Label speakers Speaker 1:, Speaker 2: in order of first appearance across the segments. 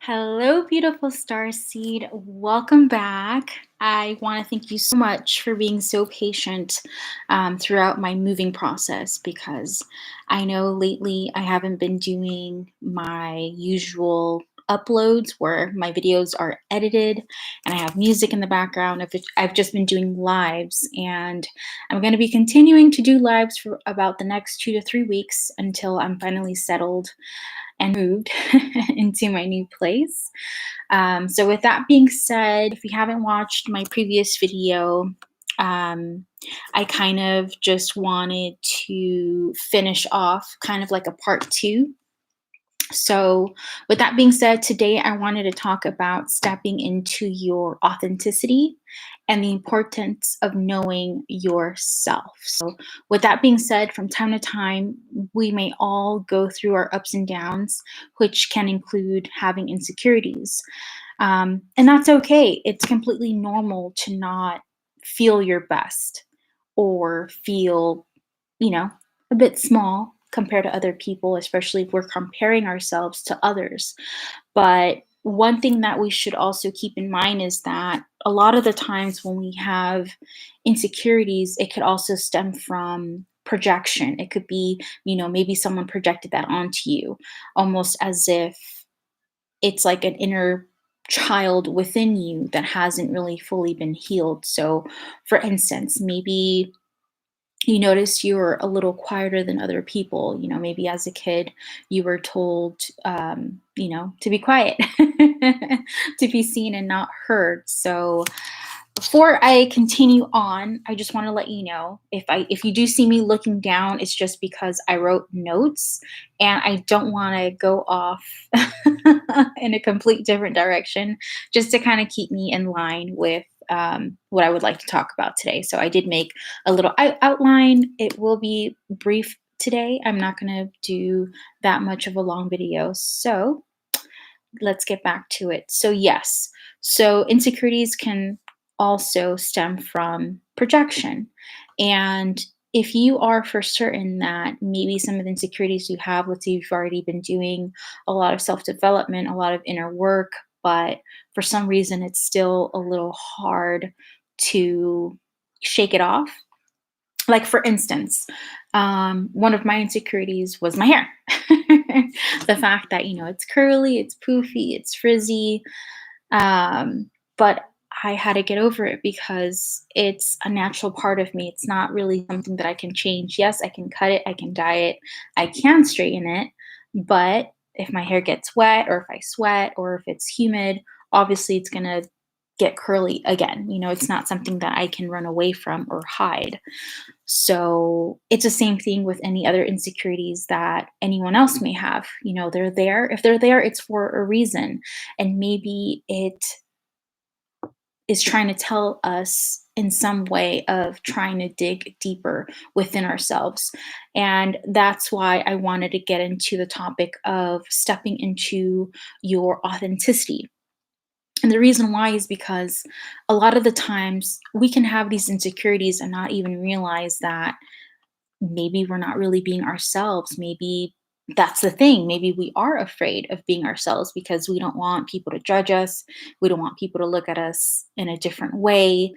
Speaker 1: Hello, beautiful Starseed. Welcome back. I want to thank you so much for being so patient throughout my moving process because I know lately I haven't been doing my usual uploads where my videos are edited and I have music in the background. I've just been doing lives, and I'm going to be continuing to do lives for about the next 2 to 3 weeks until I'm finally settled and moved into my new place. So, with that being said, if you haven't watched my previous video, um, I kind of just wanted to finish off kind of like a part two. So, with that being said, today I wanted to talk about stepping into your authenticity and the importance of knowing yourself. So, with that being said, from time to time, we may all go through our ups and downs, which can include having insecurities. And that's okay. It's completely normal to not feel your best or feel, you know, a bit small compared to other people, especially if we're comparing ourselves to others. But one thing that we should also keep in mind is that a lot of the times when we have insecurities, it could also stem from projection. It could be, maybe someone projected that onto you, almost as if it's like an inner child within you that hasn't really fully been healed. So, for instance, maybe you notice you're a little quieter than other people. Maybe as a kid, you were told, to be quiet, to be seen and not heard. So, before I continue on, I just want to let you know if you do see me looking down, it's just because I wrote notes and I don't want to go off in a complete different direction, just to kind of keep me in line with what I would like to talk about today. So I did make a little outline. It will be brief today. I'm not going to do that much of a long video. So let's get back to it. So, yes, so insecurities can also stem from projection. And if you are for certain that maybe some of the insecurities you have, let's say you've already been doing a lot of self development, a lot of inner work, but for some reason it's still a little hard to shake it off. Like, for instance, one of my insecurities was my hair. The fact that, it's curly, it's poofy, it's frizzy. But I had to get over it because it's a natural part of me. It's not really something that I can change. Yes, I can cut it, I can dye it, I can straighten it. But if my hair gets wet, or if I sweat, or if it's humid, obviously it's going to get curly again. It's not something that I can run away from or hide. So it's the same thing with any other insecurities that anyone else may have. They're there. If they're there, it's for a reason. And maybe it is trying to tell us in some way of trying to dig deeper within ourselves. And that's why I wanted to get into the topic of stepping into your authenticity. And the reason why is because a lot of the times we can have these insecurities and not even realize that maybe we're not really being ourselves. Maybe that's the thing. Maybe we are afraid of being ourselves because we don't want people to judge us. We don't want people to look at us in a different way.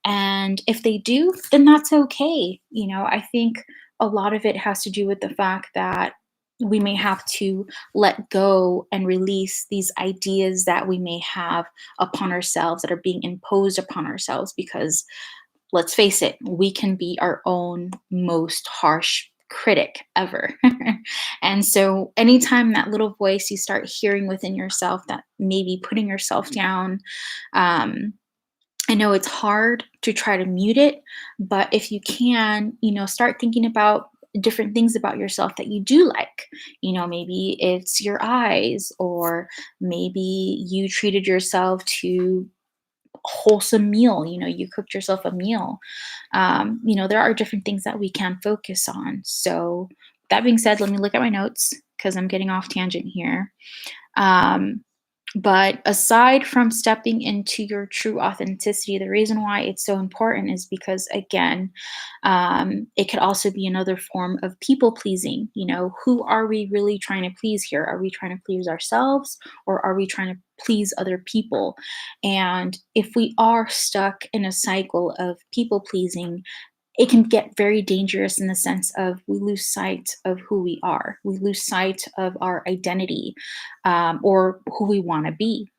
Speaker 1: And if they do, then that's okay. I think a lot of it has to do with the fact that we may have to let go and release these ideas that we may have upon ourselves, that are being imposed upon ourselves, because let's face it, we can be our own most harsh critic ever. And so, anytime that little voice you start hearing within yourself that maybe putting yourself down, um, I know it's hard to try to mute it, but if you can, start thinking about different things about yourself that you do like. Maybe it's your eyes, or maybe you treated yourself to wholesome meal. You cooked yourself a meal. There are different things that we can focus on. So, that being said, let me look at my notes because I'm getting off tangent here. um, But aside from stepping into your true authenticity, the reason why it's so important is because, again, it could also be another form of people pleasing. Who are we really trying to please here? Are we trying to please ourselves, or are we trying to please other people? And if we are stuck in a cycle of people pleasing, it can get very dangerous in the sense of we lose sight of who we are. We lose sight of our identity, or who we want to be.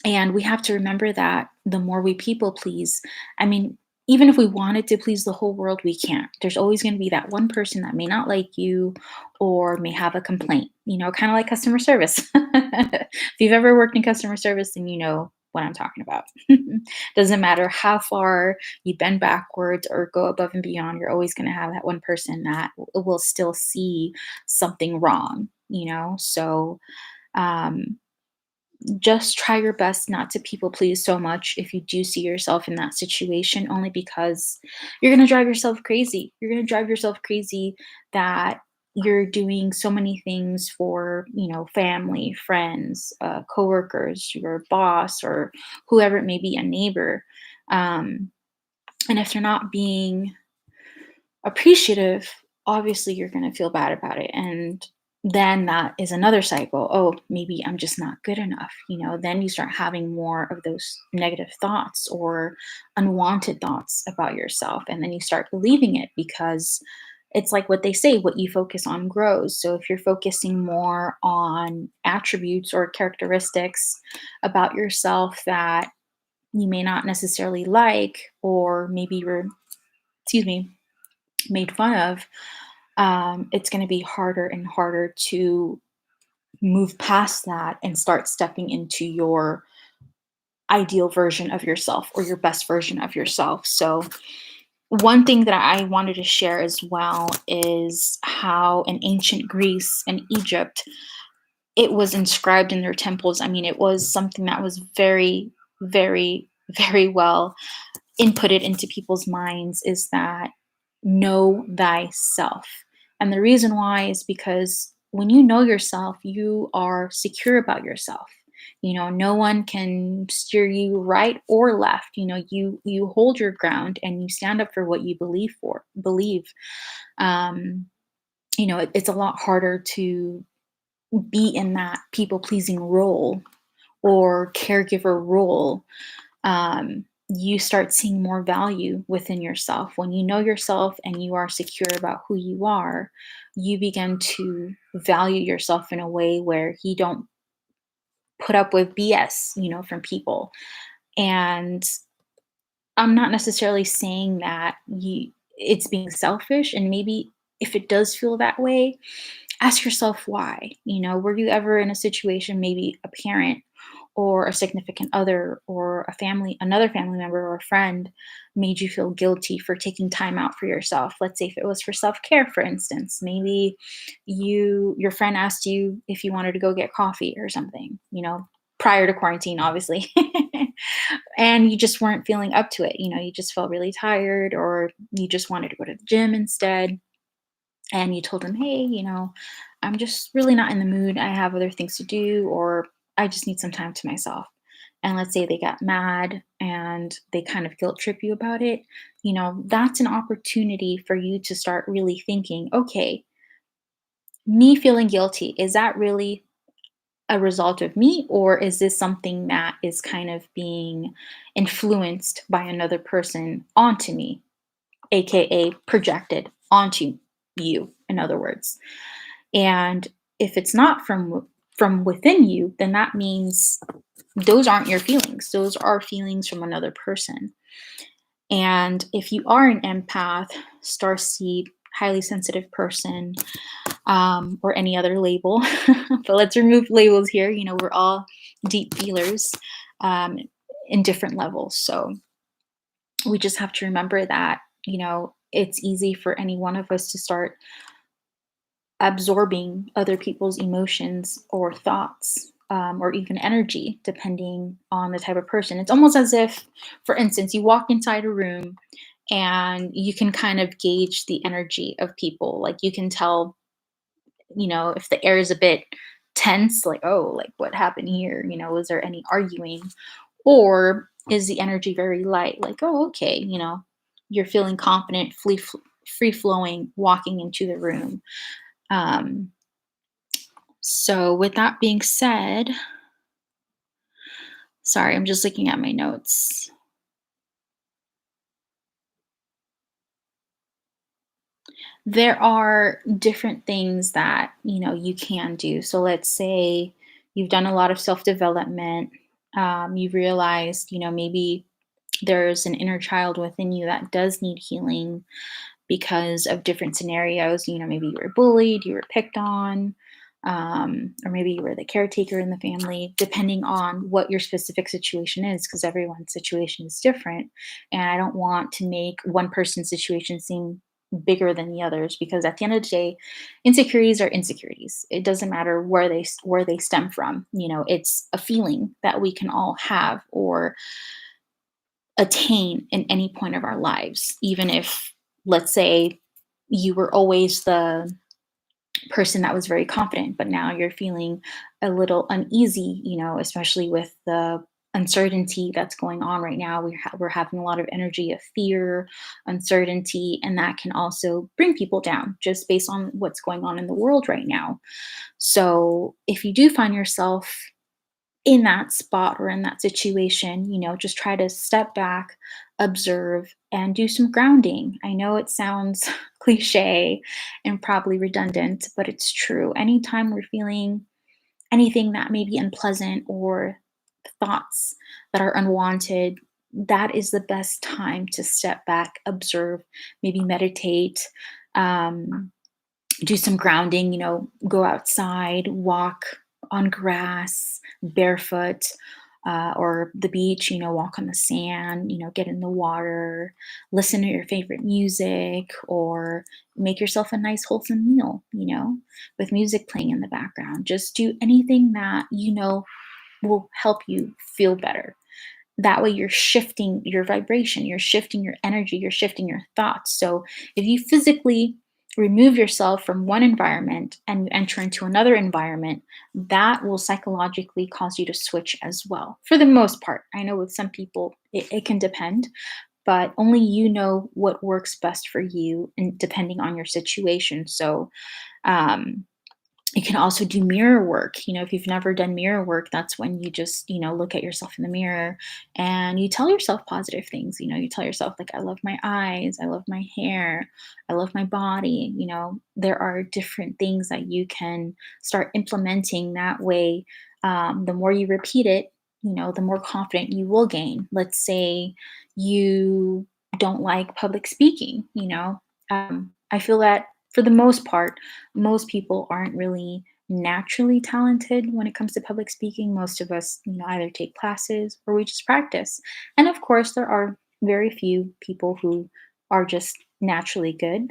Speaker 1: And we have to remember that the more we people please, I mean, even if we wanted to please the whole world, we can't. There's always going to be that one person that may not like you or may have a complaint, kind of like customer service. If you've ever worked in customer service, then you know what I'm talking about. Doesn't matter how far you bend backwards or go above and beyond, you're always going to have that one person that will still see something wrong. So, um, just try your best not to people please so much if you do see yourself in that situation, only because you're going to drive yourself crazy. You're going to drive yourself crazy that you're doing so many things for, family, friends, coworkers, your boss, or whoever it may be, a neighbor. Um, and if they're not being appreciative, obviously you're going to feel bad about it. And then that is another cycle. Oh, maybe I'm just not good enough. Then you start having more of those negative thoughts or unwanted thoughts about yourself. And then you start believing it because it's like what they say, what you focus on grows. So if you're focusing more on attributes or characteristics about yourself that you may not necessarily like, or maybe you're, excuse me, made fun of, it's going to be harder and harder to move past that and start stepping into your ideal version of yourself or your best version of yourself. So, one thing that I wanted to share as well is how in ancient Greece and Egypt, it was inscribed in their temples. I mean, it was something that was very, very, very well inputted into people's minds, is that know thyself. And the reason why is because when you know yourself, you are secure about yourself. No one can steer you right or left. You hold your ground and you stand up for what you believe. Um, it's a lot harder to be in that people pleasing role or caregiver role. You start seeing more value within yourself. When you know yourself and you are secure about who you are, you begin to value yourself in a way where you don't put up with BS, from people. And I'm not necessarily saying that it's being selfish, and maybe if it does feel that way, ask yourself why. Were you ever in a situation, maybe a parent or a significant other or another family member or a friend made you feel guilty for taking time out for yourself? Let's say if it was for self-care, for instance, maybe your friend asked you if you wanted to go get coffee or something, prior to quarantine, obviously. And you just weren't feeling up to it. You just felt really tired, or you just wanted to go to the gym instead, and you told them, hey, I'm just really not in the mood. I have other things to do, or I just need some time to myself. And let's say they got mad and they kind of guilt trip you about it. That's an opportunity for you to start really thinking, okay, me feeling guilty, is that really a result of me, or is this something that is kind of being influenced by another person onto me, aka projected onto you, in other words? And if it's not from within you, then that means those aren't your feelings. Those are feelings from another person. And if you are an empath, starseed, highly sensitive person, or any other label, but let's remove labels here. We're all deep feelers, um, in different levels. So we just have to remember that, it's easy for any one of us to start absorbing other people's emotions or thoughts, or even energy, depending on the type of person. It's almost as if, for instance, you walk inside a room and you can kind of gauge the energy of people. Like you can tell, if the air is a bit tense, like, oh, like what happened here? Was there any arguing? Or is the energy very light? Like, oh, okay, you're feeling confident, free flowing, walking into the room. Um, so, with that being said, sorry, I'm just looking at my notes. There are different things that, you can do. So let's say you've done a lot of self-development. You've realized, maybe there's an inner child within you that does need healing because of different scenarios. Maybe you were bullied, you were picked on, or maybe you were the caretaker in the family, depending on what your specific situation is, because everyone's situation is different. And I don't want to make one person's situation seem bigger than the others, because at the end of the day, insecurities are insecurities. It doesn't matter where they stem from. It's a feeling that we can all have or attain in any point of our lives, even if, let's say, you were always the person that was very confident, but now you're feeling a little uneasy, especially with the uncertainty that's going on right now. We're having a lot of energy of fear, uncertainty, and that can also bring people down just based on what's going on in the world right now. So if you do find yourself in that spot or in that situation, just try to step back, observe, and do some grounding. I know it sounds cliche and probably redundant, but it's true. Anytime we're feeling anything that may be unpleasant or thoughts that are unwanted, that is the best time to step back, observe, maybe meditate. Do some grounding, go outside, walk on grass, barefoot, or the beach, walk on the sand, get in the water, listen to your favorite music, or make yourself a nice, wholesome meal, with music playing in the background. Just do anything that will help you feel better. That way you're shifting your vibration, you're shifting your energy, you're shifting your thoughts. So if you physically remove yourself from one environment and you enter into another environment, that will psychologically cause you to switch as well. For the most part, I know with some people it can depend, but only you know what works best for you and depending on your situation. So um, you can also do mirror work. If you've never done mirror work, that's when you just, look at yourself in the mirror and you tell yourself positive things. You tell yourself, like, I love my eyes, I love my hair, I love my body. There are different things that you can start implementing that way. The more you repeat it, the more confident you will gain. Let's say you don't like public speaking, I feel that for the most part, most people aren't really naturally talented when it comes to public speaking. Most of us, either take classes or we just practice. And of course, there are very few people who are just naturally good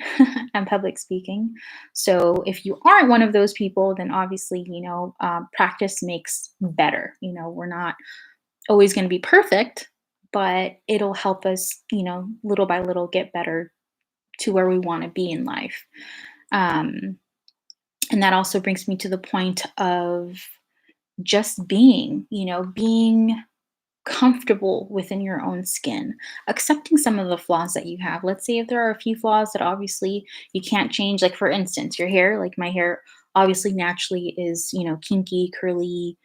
Speaker 1: at public speaking. So if you aren't one of those people, then obviously, practice makes better. We're not always going to be perfect, but it'll help us, little by little get better to where we want to be in life. Um, and that also brings me to the point of just being comfortable within your own skin, accepting some of the flaws that you have. Let's say if there are a few flaws that obviously you can't change, like for instance, your hair, like my hair obviously naturally is, kinky, curly,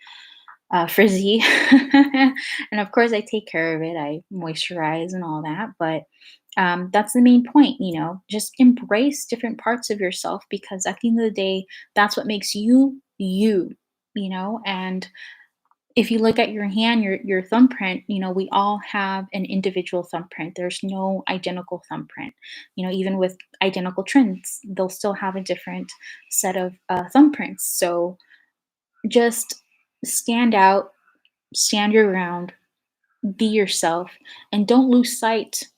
Speaker 1: frizzy. And of course, I take care of it. I moisturize and all that. But that's the main point, just embrace different parts of yourself because at the end of the day, that's what makes you you, and if you look at your hand, your thumbprint, we all have an individual thumbprint. There's no identical thumbprint. Even with identical twins, they'll still have a different set of thumbprints. So just stand out, stand your ground, be yourself, and don't lose sight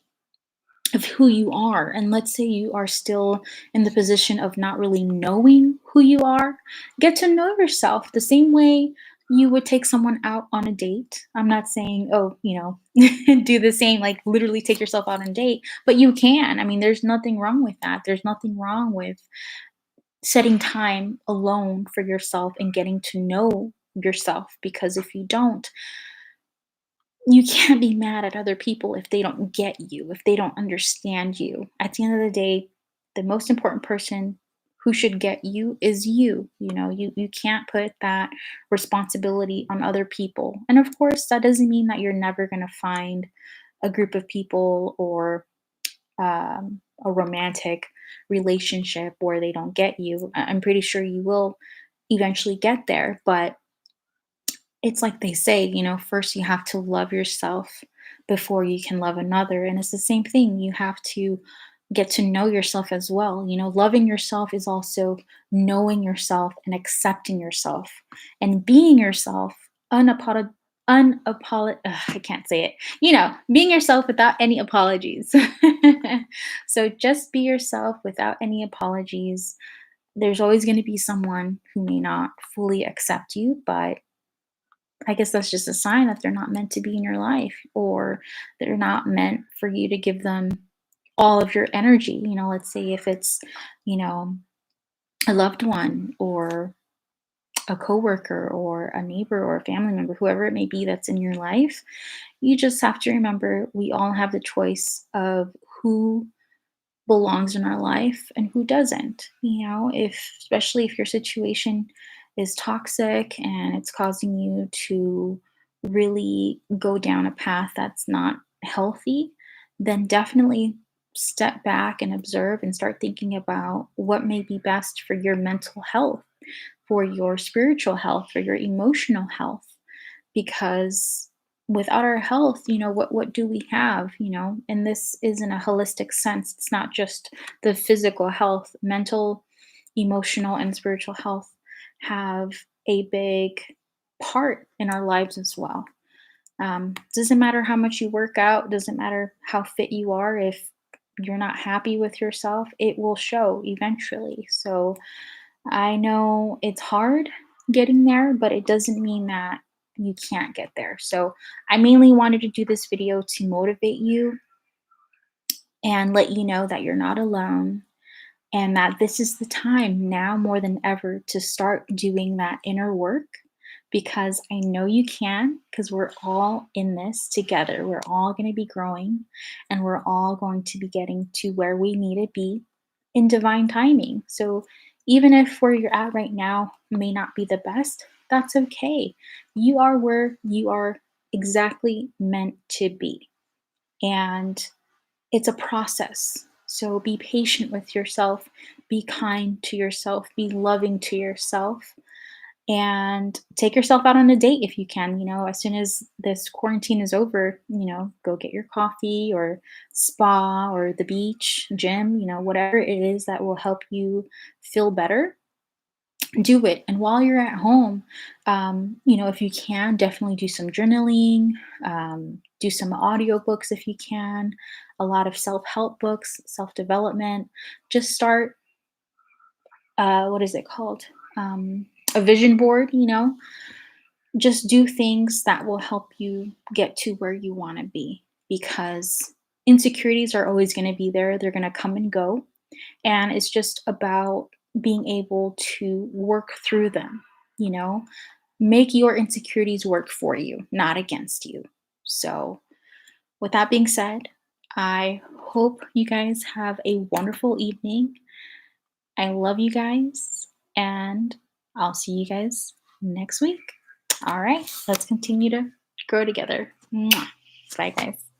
Speaker 1: of who you are. And let's say you are still in the position of not really knowing who you are, get to know yourself the same way you would take someone out on a date. I'm not saying, oh, do the same, like literally take yourself out on a date, but you can. I mean, there's nothing wrong with that. There's nothing wrong with setting time alone for yourself and getting to know yourself, because if you don't, you can't be mad at other people if they don't get you, if they don't understand you. At the end of the day, the most important person who should get you is you. You know, you can't put that responsibility on other people. And of course, that doesn't mean that you're never going to find a group of people or a romantic relationship where they don't get you. I'm pretty sure you will eventually get there, but it's like they say, you know, first you have to love yourself before you can love another. And it's the same thing. You have to get to know yourself as well. You know, loving yourself is also knowing yourself and accepting yourself and being yourself I can't say it. You know, being yourself without any apologies. So just be yourself without any apologies. There's always going to be someone who may not fully accept you, but I guess that's just a sign that they're not meant to be in your life, or they're not meant for you to give them all of your energy. You know, let's say if it's, you know, a loved one or a coworker or a neighbor or a family member, whoever it may be that's in your life, you just have to remember we all have the choice of who belongs in our life and who doesn't. You know, if especially if your situation is toxic and it's causing you to really go down a path that's not healthy, then definitely step back and observe and start thinking about what may be best for your mental health, for your spiritual health, for your emotional health, because without our health, you know, what do we have, you know? And this is in a holistic sense. It's not just the physical health. Mental, emotional, and spiritual health have a big part in our lives as well. Doesn't matter how much you work out, doesn't matter how fit you are, if you're not happy with yourself, it will show eventually. So I know it's hard getting there, but it doesn't mean that you can't get there. So I mainly wanted to do this video to motivate you and let you know that you're not alone, and that this is the time now more than ever to start doing that inner work, because I know you can, because we're all in this together. We're all going to be growing, and we're all going to be getting to where we need to be in divine timing. So even if where you're at right now may not be the best, that's okay. You are where you are exactly meant to be. And it's a process. So be patient with yourself, be kind to yourself, be loving to yourself, and take yourself out on a date if you can. You know, as soon as this quarantine is over, you know, go get your coffee or spa or the beach, gym, you know, whatever it is that will help you feel better, do it. And while you're at home, you know, if you can, definitely do some journaling, do some audiobooks if you can, a lot of self-help books, self-development. Just start, what is it called? A vision board, you know, just do things that will help you get to where you want to be, because insecurities are always going to be there. They're going to come and go. And it's just about being able to work through them, you know, make your insecurities work for you, not against you. So, with that being said, I hope you guys have a wonderful evening. I love you guys, and I'll see you guys next week. All right, let's continue to grow together. Mwah. Bye, guys.